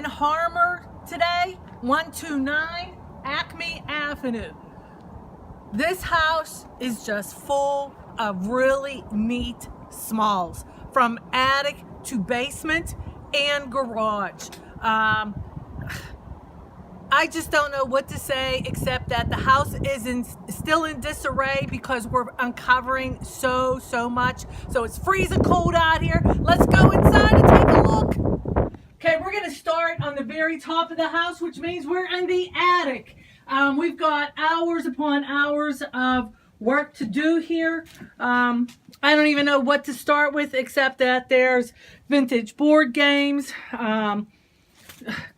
in Harmar today, 129 Acme Avenue. This house is just full of really neat smalls, from attic to basement and garage. I just don't know what to say except that the house is still in disarray because we're uncovering so much. So it's freezing cold out here. Let's go inside and take a look. Okay, we're going to start on the very top of the house, which means we're in the attic. We've got hours upon hours of work to do here. I don't even know what to start with except that there's vintage board games,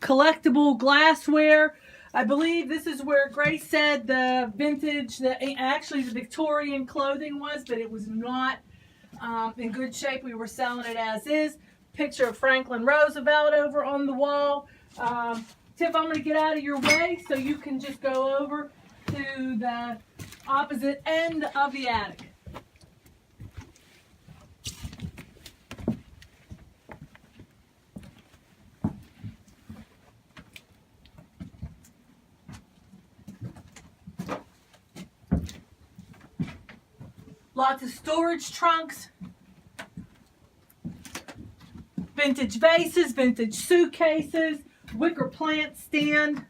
collectible glassware. I believe this is where Grace said the vintage, actually the Victorian clothing was, but it was not in good shape. We were selling it as is. Picture of Franklin Roosevelt over on the wall. Tiff, I'm going to get out of your way so you can just go over to the opposite end of the attic. Lots of storage trunks, vintage vases, vintage suitcases, wicker plant stand.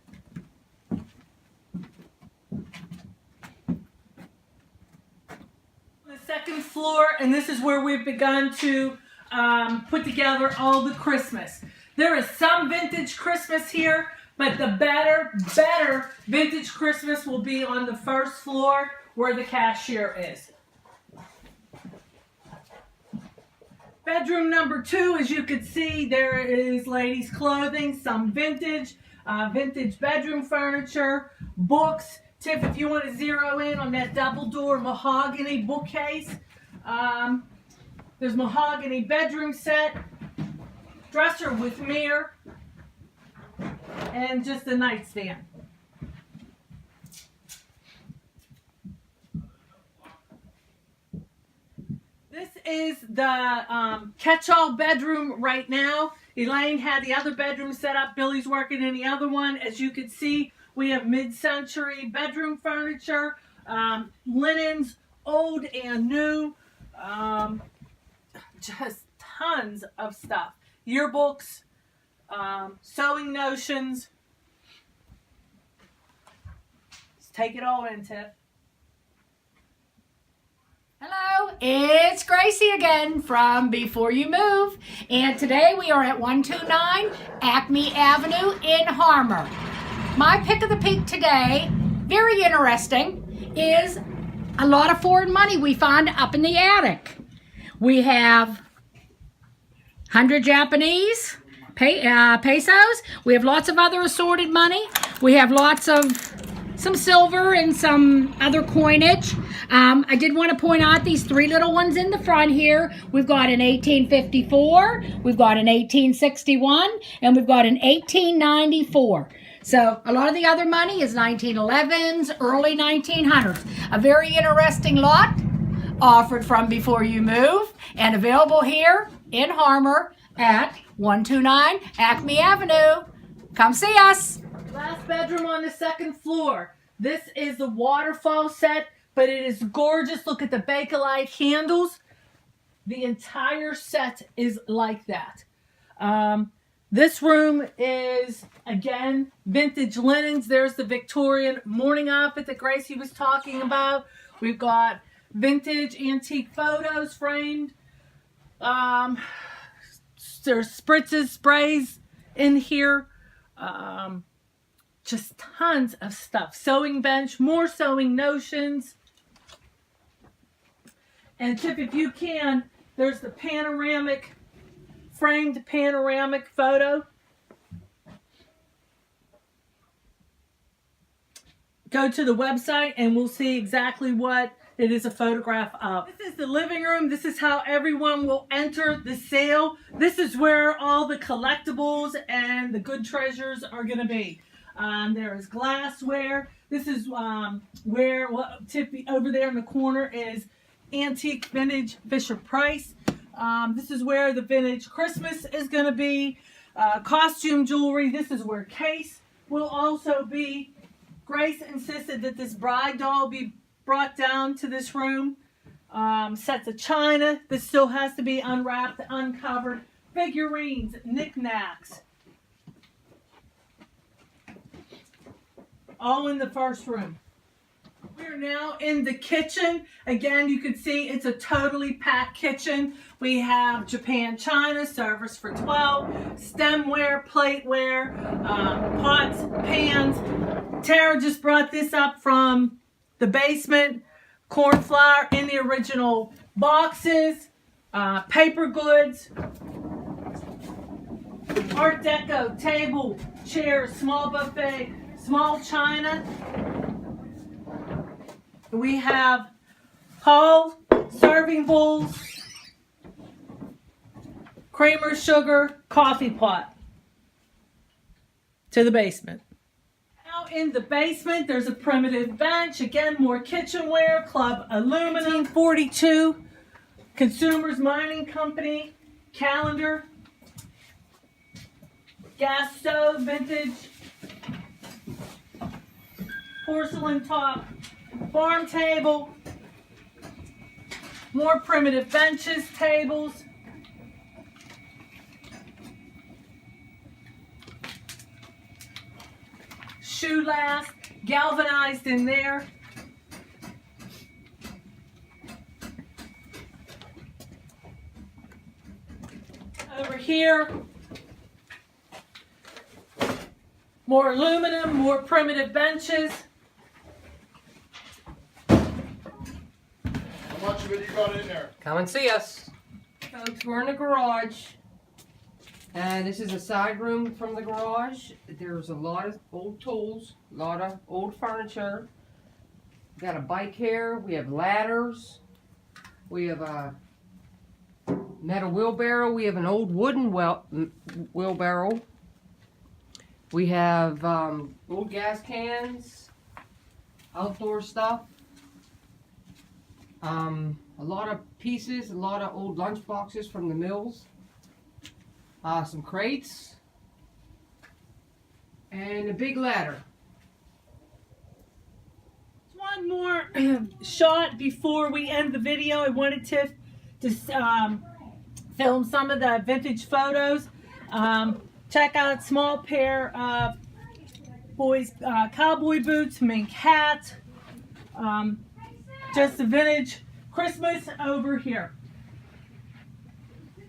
The second floor, and this is where we've begun to put together all the Christmas. There is some vintage Christmas here, but the better vintage Christmas will be on the first floor where the cashier is. Bedroom number 2, as you can see, there is ladies' clothing, some vintage bedroom furniture, books. Tiff, if you want to zero in on that double door mahogany bookcase, there's mahogany bedroom set, dresser with mirror, and just a nightstand. This is the catch-all bedroom right now. Elaine had the other bedroom set up. Billy's working in the other one. As you can see, we have mid-century bedroom furniture, linens, old and new, just tons of stuff. Yearbooks, sewing notions. Let's take it all in, Tiff. Hello, it's Gracie again from Before You Move, and today we are at 129 Acme Avenue in Harmar. My pick of the peak today, very interesting, is a lot of foreign money we found up in the attic. We have 100 Japanese pesos. We have lots of other assorted money. We have lots of some silver and some other coinage. I did want to point out these 3 little ones in the front here. We've got an 1854, we've got an 1861, and we've got an 1894. So a lot of the other money is 1911s, early 1900s. A very interesting lot offered from Before You Move and available here in Harmar at 129 Acme Avenue. Come see us. Last bedroom on the second floor. This is the waterfall set, but it is gorgeous. Look at the Bakelite handles. The entire set is like that. This room is, again, vintage linens. There's the Victorian morning outfit that Gracie was talking about. We've got vintage antique photos framed. There's spritzes, sprays in here. Just tons of stuff. Sewing bench, more sewing notions. And Tiff, if you can, there's the framed panoramic photo. Go to the website and we'll see exactly what it is a photograph of. This is the living room. This is how everyone will enter the sale. This is where all the collectibles and the good treasures are going to be. There is glassware. This is where Tiffy over there in the corner is antique vintage Fisher Price. This is where the vintage Christmas is going to be. Costume jewelry. This is where Case will also be. Grace insisted that this bride doll be brought down to this room. Sets of china. This still has to be unwrapped, uncovered. Figurines, knickknacks. All in the first room. We're now in the kitchen. Again, you can see it's a totally packed kitchen. We have Japan china, service for 12, stemware, plateware, pots, pans. Tara just brought this up from the basement. Corn flour in the original boxes, paper goods, Art Deco, table, chairs, small buffet, small china. We have Paul serving bowls, creamer, sugar, coffee pot. To the basement. Now in the basement, there's a primitive bench. Again, more kitchenware, Club Aluminum, 42, Consumers Mining Company, calendar, gas stove, vintage, porcelain top, farm table, more primitive benches, tables, shoe last, galvanized in there. Over here, more aluminum, more primitive benches. How much of it you got in there? Come and see us. Folks, we're in the garage. And this is a side room from the garage. There's a lot of old tools, a lot of old furniture. We got a bike here. We have ladders. We have a metal wheelbarrow. We have an old wooden wheelbarrow. We have old gas cans, outdoor stuff. A lot of pieces, a lot of old lunch boxes from the mills. Some crates. And a big ladder. One more shot before we end the video. I wanted to film some of the vintage photos. Check out small pair of boys cowboy boots, mink hat. Just a vintage Christmas over here.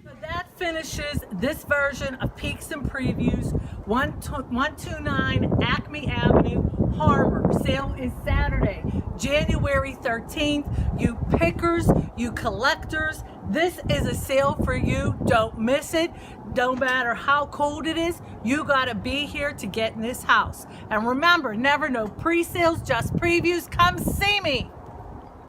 So that finishes this version of Peeks and Previews, 129 Acme Avenue, Harmar. Sale is Saturday, January 13th. You pickers, you collectors, this is a sale for you. Don't miss it. No matter how cold it is, you gotta be here to get in this house. And remember, never no pre-sales, just previews. Come see me.